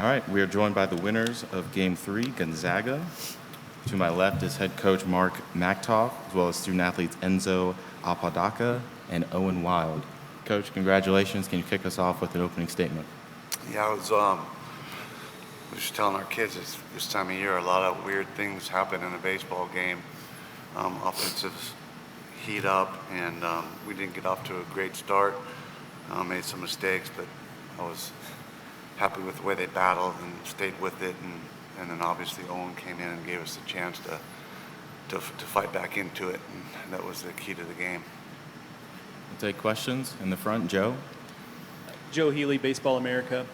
All right, we are joined by the winners of Game 3, Gonzaga. To my left is head coach Mark Maktoff, as well as student athletes Enzo Apodaca and Owen Wild. Coach, congratulations. Can you kick us off with an opening statement? Yeah, I was just telling our kids this time of year, a lot of weird things happen in a baseball game. Offensives heat up, and we didn't get off to a great start. Made some mistakes, but I was happy with the way they battled and stayed with it. And then obviously Owen came in and gave us a chance to fight back into it, and that was the key to the game. We'll take questions in the front. Joe? Joe Healy, Baseball America.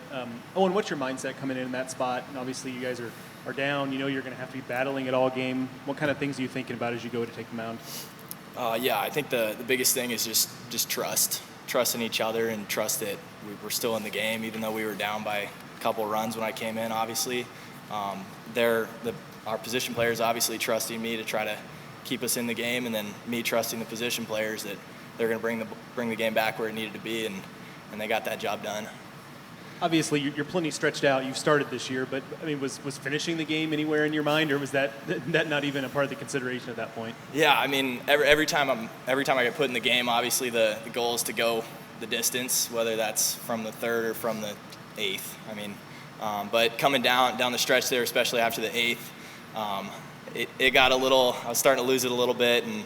Owen, what's your mindset coming in that spot? And obviously you guys are down. You know you're going to have to be battling it all game. What kind of things are you thinking about as you go to take the mound? Yeah, I think the biggest thing is just trust. Trust in each other and trust that we're still in the game, even though we were down by a couple of runs when I came in, obviously. Our position players obviously trusting me to try to keep us in the game, and then me trusting the position players that they're going to bring the game back where it needed to be, and they got that job done. Obviously, you're plenty stretched out. You've started this year, but I mean, was finishing the game anywhere in your mind, or was that not even a part of the consideration at that point? Yeah, I mean, every time I get put in the game, obviously the goal is to go the distance, whether that's from the third or from the eighth. I mean, but coming down the stretch there, especially after the eighth, it got a little. I was starting to lose it a little bit, and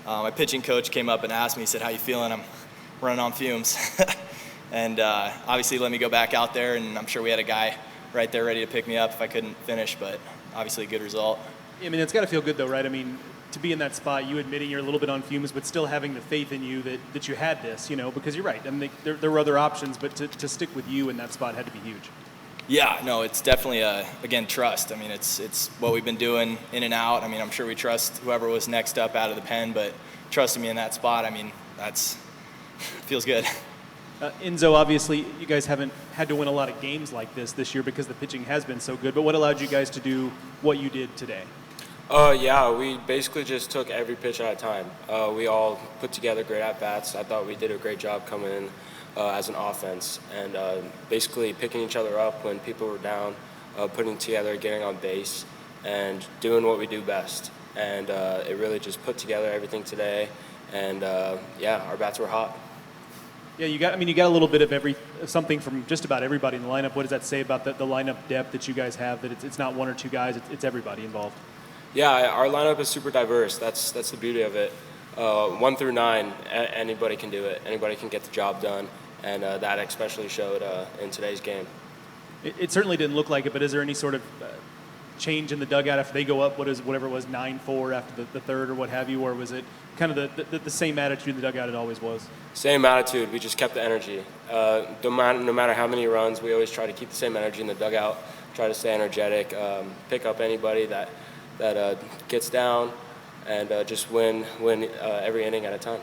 my pitching coach came up and asked me. He said, "How you feeling?" I'm running on fumes. And obviously let me go back out there, and I'm sure we had a guy right there ready to pick me up if I couldn't finish, but obviously a good result. I mean, it's got to feel good though, right? I mean, to be in that spot, you admitting you're a little bit on fumes, but still having the faith in you that you had this, because you're right. I mean, there were other options, but to stick with you in that spot had to be huge. Yeah, no, it's definitely, again, trust. I mean, it's what we've been doing in and out. I mean, I'm sure we trust whoever was next up out of the pen, but trusting me in that spot, I mean, feels good. Enzo, obviously, you guys haven't had to win a lot of games like this year because the pitching has been so good, but what allowed you guys to do what you did today? Yeah, we basically just took every pitch at a time. We all put together great at-bats. I thought we did a great job coming in as an offense and basically picking each other up when people were down, putting together, getting on base, and doing what we do best. And it really just put together everything today, and our bats were hot. Yeah, you got a little bit of something from just about everybody in the lineup. What does that say about the lineup depth that you guys have? That it's not one or two guys; it's everybody involved. Yeah, our lineup is super diverse. That's the beauty of it. 1 through 9, anybody can do it. Anybody can get the job done, and that especially showed in today's game. It certainly didn't look like it, but is there any sort of change in the dugout after they go up? Whatever it was, 9-4 after the third or what have you, or was it kind of the same attitude in the dugout it always was? Same attitude. We just kept the energy. No matter how many runs, we always try to keep the same energy in the dugout. Try to stay energetic, pick up anybody that gets down, and just win every inning at a time.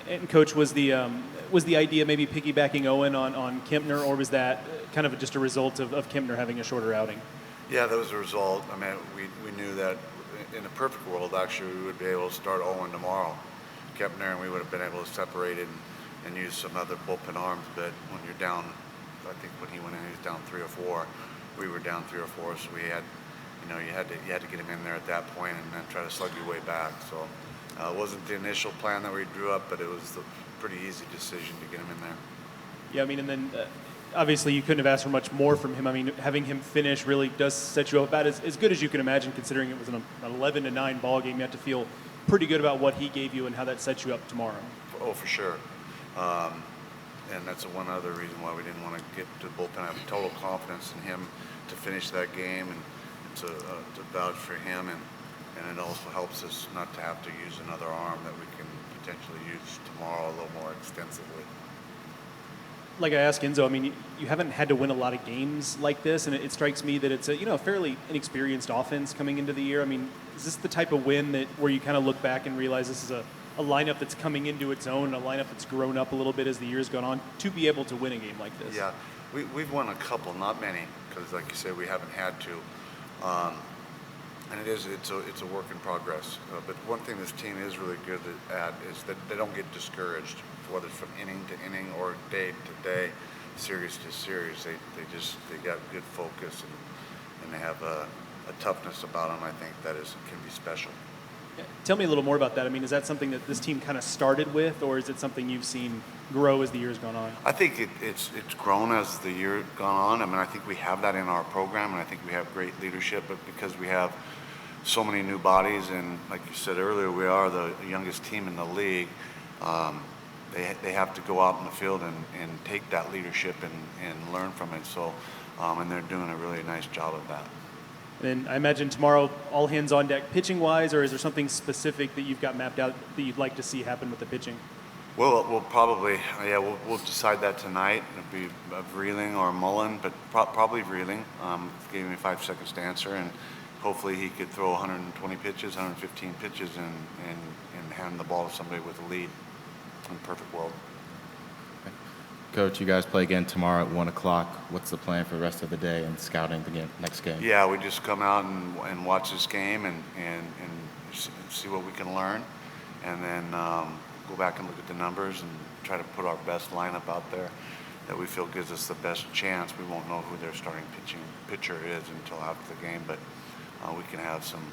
And Coach, was the idea maybe piggybacking Owen on Kempner, or was that kind of just a result of Kempner having a shorter outing? Yeah, that was a result. I mean, we knew that in a perfect world, actually, we would be able to start Owen tomorrow, Kempner, and we would have been able to separate it and use some other bullpen arms. But when you're down, I think when he went in, he was down 3 or 4. We were down 3 or 4, so we had, you had to get him in there at that point and then try to slug your way back. So it wasn't the initial plan that we drew up, but it was a pretty easy decision to get him in there. Yeah, I mean, and then obviously you couldn't have asked for much more from him. I mean, having him finish really does set you up about as good as you can imagine, considering it was an 11-9 ball game. You have to feel pretty good about what he gave you and how that sets you up tomorrow. Oh, for sure. And that's one other reason why we didn't want to get to the bullpen. I have total confidence in him to finish that game and to vouch for him. And it also helps us not to have to use another arm that we can potentially use tomorrow a little more extensively. Like I asked Enzo, I mean, you haven't had to win a lot of games like this, and it strikes me that it's a fairly inexperienced offense coming into the year. I mean, is this the type of win where you kind of look back and realize this is a lineup that's coming into its own, a lineup that's grown up a little bit as the year's gone on, to be able to win a game like this? Yeah, we've won a couple, not many, because like you said, we haven't had to. And it's a work in progress. But one thing this team is really good at is that they don't get discouraged, whether it's from inning to inning or day to day. series to series. They got good focus and they have a toughness about them. I think that can be special. Tell me a little more about that. I mean, is that something that this team kind of started with, or is it something you've seen grow as the year's gone on? I think it's grown as the year gone on. I mean, I think we have that in our program, and I think we have great leadership. But because we have so many new bodies, and like you said earlier, we are the youngest team in the league. They have to go out in the field and take that leadership and learn from it. So, and they're doing a really nice job of that. And I imagine tomorrow, all hands on deck pitching-wise, or is there something specific that you've got mapped out that you'd like to see happen with the pitching? We'll probably, we'll decide that tonight. It'll be Vreeling or Mullen, but probably Vreeling. Gave me 5 seconds to answer, and hopefully he could throw 120 pitches, 115 pitches, and hand the ball to somebody with a lead in a perfect world. Coach, you guys play again tomorrow at 1 o'clock. What's the plan for the rest of the day and scouting the next game? Yeah, we just come out and watch this game and see what we can learn, and then go back and look at the numbers and try to put our best lineup out there that we feel gives us the best chance. We won't know who their starting pitcher is until after the game, but we can have some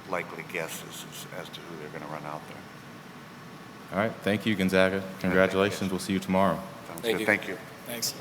likely guesses as to who they're going to run out there. All right. Thank you, Gonzaga. Congratulations. We'll see you tomorrow. Sounds Thank good. you. Thank you. Thanks.